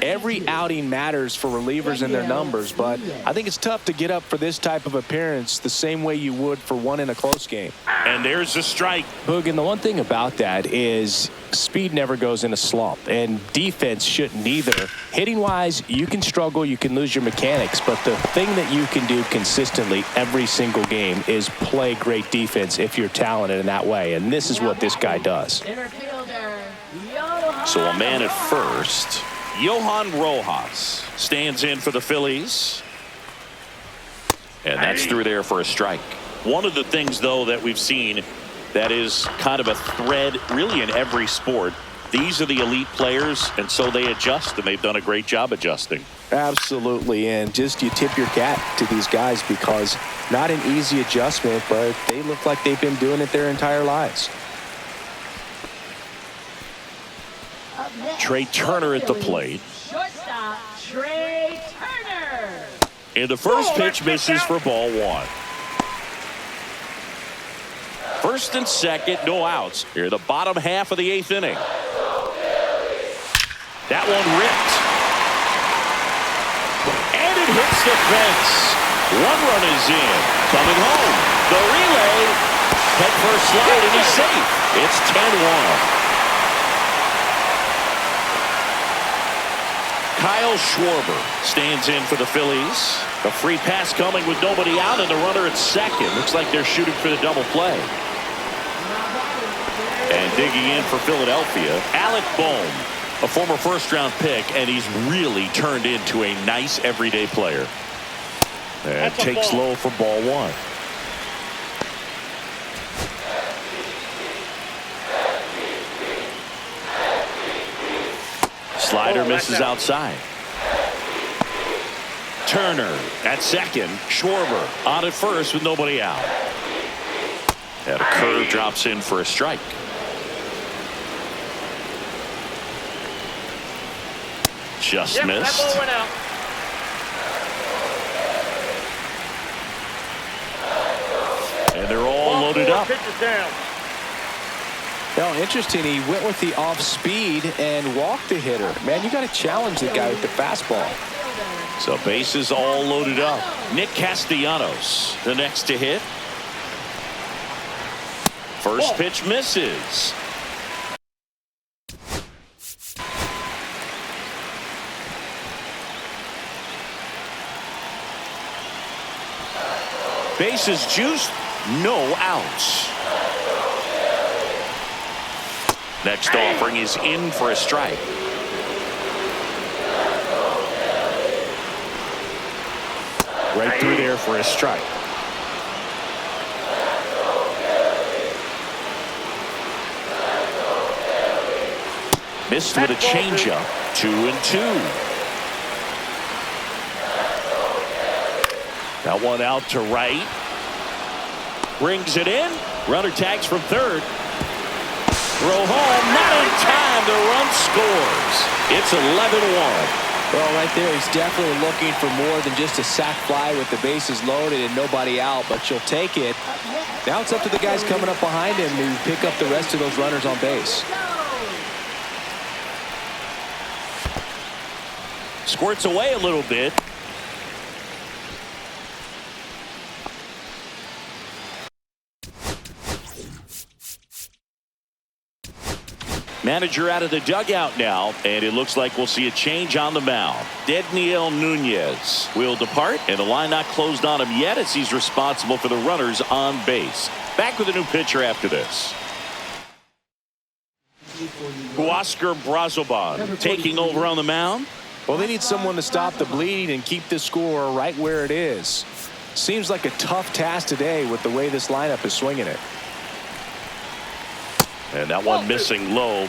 [SPEAKER 2] Every outing matters for relievers and their numbers, but I think it's tough to get up for this type of appearance the same way you would for one in a close game.
[SPEAKER 1] And there's a strike.
[SPEAKER 2] Boog, and the one thing about that is speed never goes in a slump, and defense shouldn't either. Hitting-wise, you can struggle, you can lose your mechanics, but the thing that you can do consistently every single game is play great defense if you're talented in that way, and this is what this guy does.
[SPEAKER 1] So a man at first. Johan Rojas stands in for the Phillies. And that's through there for a strike. One of the things, though, that we've seen that is kind of a thread really in every sport. These are the elite players, and so they adjust, and they've done a great job adjusting.
[SPEAKER 2] Absolutely, and just you tip your cap to these guys because not an easy adjustment, but they look like they've been doing it their entire lives.
[SPEAKER 1] Trey Turner at the plate.
[SPEAKER 4] Shortstop, Trey Turner.
[SPEAKER 1] And the first pitch misses for ball 1. First and second, no outs. Here, the bottom half of the 8th inning. That one ripped. And it hits the fence. 1 run is in. Coming home. The relay. Head first slide, and he's safe. It's 10-1. Kyle Schwarber stands in for the Phillies. A free pass coming with nobody out, and the runner at second. Looks like they're shooting for the double play. And digging in for Philadelphia, Alec Bohm, a former first-round pick, and he's really turned into a nice everyday player. And takes low for ball 1. Slider misses outside. Turner at second. Schwarber on at first with nobody out. And a curve drops in for a strike. Just missed.
[SPEAKER 3] That ball went out.
[SPEAKER 1] And they're all loaded up.
[SPEAKER 3] Pitches down.
[SPEAKER 2] Well, interesting. He went with the off speed and walked the hitter. Man, you got to challenge the guy with the fastball.
[SPEAKER 1] So bases all loaded up. Nick Castellanos, the next to hit. First pitch misses. Bases juiced, no outs. Next offering is in for a strike. Right through there for a strike. Missed with a changeup. 2-2. That one out to right. Brings it in. Runner tags from third. Throw home. Not in time. The run scores. It's 11-1.
[SPEAKER 2] Well, right there, he's definitely looking for more than just a sac fly with the bases loaded and nobody out, but you'll take it. Now it's up to the guys coming up behind him to pick up the rest of those runners on base.
[SPEAKER 1] Squirts away a little bit. Manager out of the dugout now, and it looks like we'll see a change on the mound. Dedniel Nunez will depart, and the line not closed on him yet as he's responsible for the runners on base. Back with a new pitcher after this. Huascar Brazoban taking over on the mound.
[SPEAKER 2] Well, they need someone to stop the bleeding and keep the score right where it is. Seems like a tough task today with the way this lineup is swinging it.
[SPEAKER 1] And that one missing low.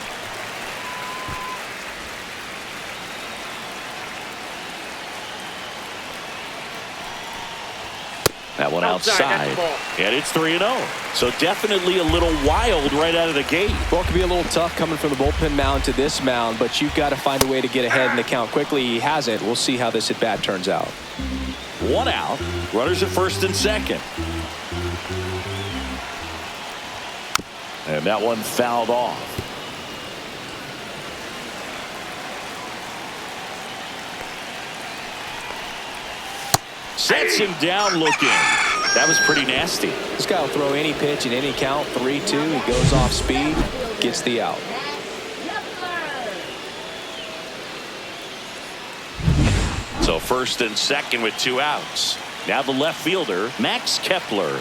[SPEAKER 1] That one outside. And it's 3-0. So definitely a little wild right out of the gate.
[SPEAKER 2] Well, it could be a little tough coming from the bullpen mound to this mound, but you've got to find a way to get ahead in the count quickly. He hasn't. We'll see how this at-bat turns out.
[SPEAKER 1] 1 out. Runners at first and second. And that one fouled off. Sets him down looking. That was pretty nasty.
[SPEAKER 2] This guy will throw any pitch in any count. 3-2. He goes off speed, gets the out.
[SPEAKER 1] So first and second with 2 outs. Now the left fielder, Max Kepler.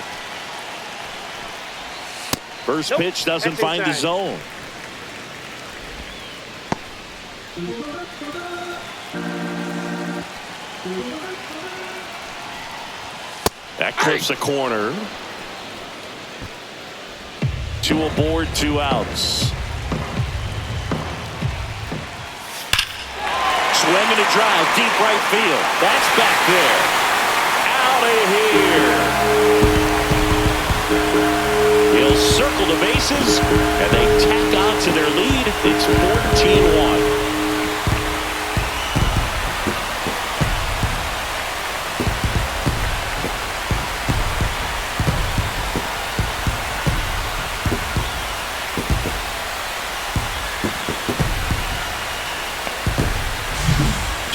[SPEAKER 1] First pitch doesn't find the zone. That clips a corner. 2 aboard, 2 outs. Swing and a drive, deep right field. That's back there. Out of here. He'll circle the bases, and they tack on to their lead. It's 14-1.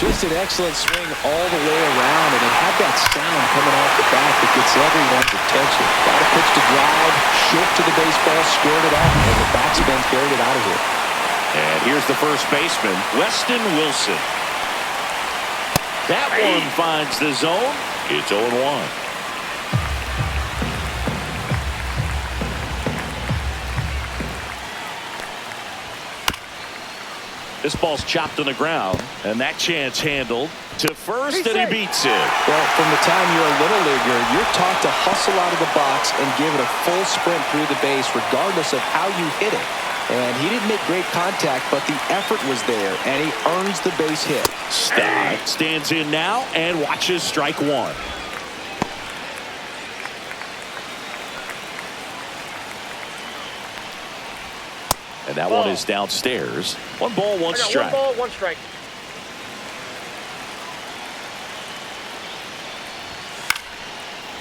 [SPEAKER 2] Just an excellent swing all the way around, and it had that sound coming off the bat that gets everyone's attention. Got a pitch to drive, shift to the baseball, squared it up, and the batsman carried it out of here.
[SPEAKER 1] And here's the first baseman, Weston Wilson. That one finds the zone. It's 0-1. This ball's chopped on the ground, and that chance handled to first, and he beats it.
[SPEAKER 2] Well, from the time you're a little leaguer, you're taught to hustle out of the box and give it a full sprint through the base, regardless of how you hit it. And he didn't make great contact, but the effort was there, and he earns the base hit.
[SPEAKER 1] Stott stands in now and watches strike 1. And that one is downstairs. 1 ball, 1 strike.
[SPEAKER 3] 1 ball, 1 strike.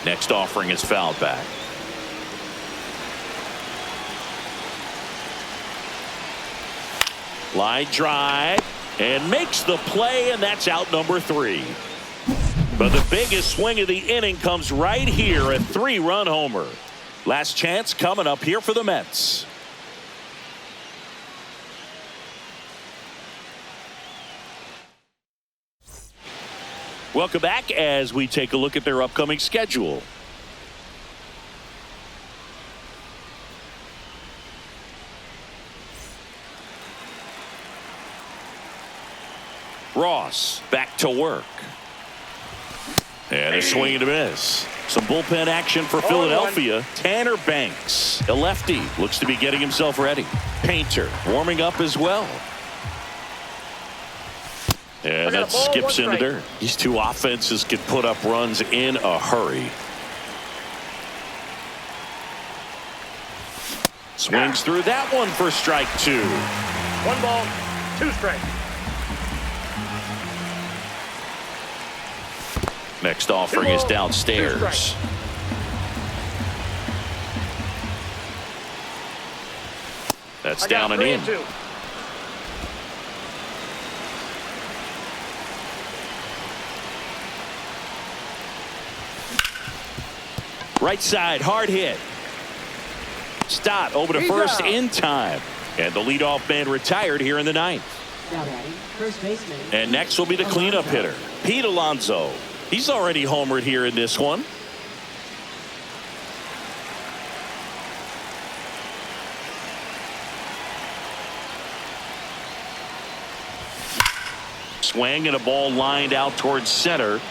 [SPEAKER 1] Next offering is fouled back. Line drive and makes the play, and that's out number 3. But the biggest swing of the inning comes right here, a 3-run homer. Last chance coming up here for the Mets. Welcome back as we take a look at their upcoming schedule. Ross back to work. And a swing and a miss. Some bullpen action for Philadelphia. Tanner Banks, a lefty, looks to be getting himself ready. Painter warming up as well. And that skips into dirt. These two offenses can put up runs in a hurry. Swings through that one for strike 2.
[SPEAKER 3] 1 ball, 2 strikes.
[SPEAKER 1] Next offering is downstairs. That's down and in.
[SPEAKER 3] 2.
[SPEAKER 1] Right side, hard hit. Stott over to first in time. And the leadoff man retired here in the 9th.
[SPEAKER 4] Now batting, first baseman.
[SPEAKER 1] And next will be the cleanup hitter, Pete Alonso. He's already homered here in this one. Swing and a ball lined out towards center.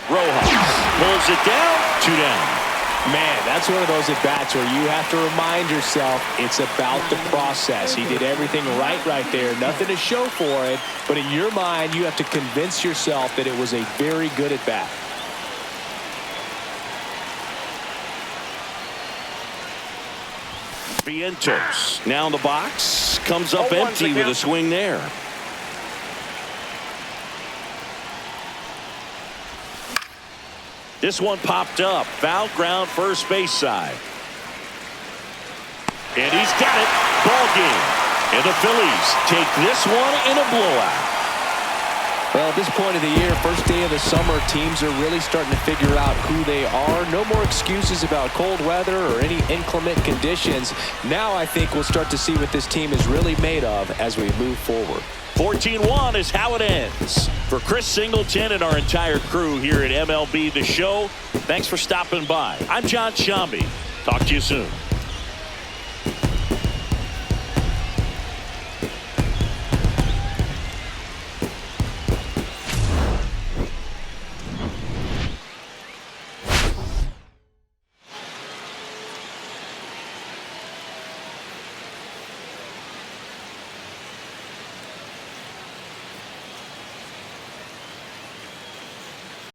[SPEAKER 1] Rojas pulls it down, 2 down.
[SPEAKER 2] Man, that's one of those at-bats where you have to remind yourself it's about the process. He did everything right there. Nothing to show for it. But in your mind, you have to convince yourself that it was a very good at-bat.
[SPEAKER 1] Vientos now in the box, comes up
[SPEAKER 3] 0-1
[SPEAKER 1] empty with a swing there. This one popped up, foul ground, first base side. And he's got it. Ball game. And the Phillies take this one in a blowout.
[SPEAKER 2] Well, at this point of the year, first day of the summer, teams are really starting to figure out who they are. No more excuses about cold weather or any inclement conditions. Now I think we'll start to see what this team is really made of as we move forward.
[SPEAKER 1] 14-1 is how it ends. For Chris Singleton and our entire crew here at MLB The Show, thanks for stopping by. I'm John Shambi. Talk to you soon.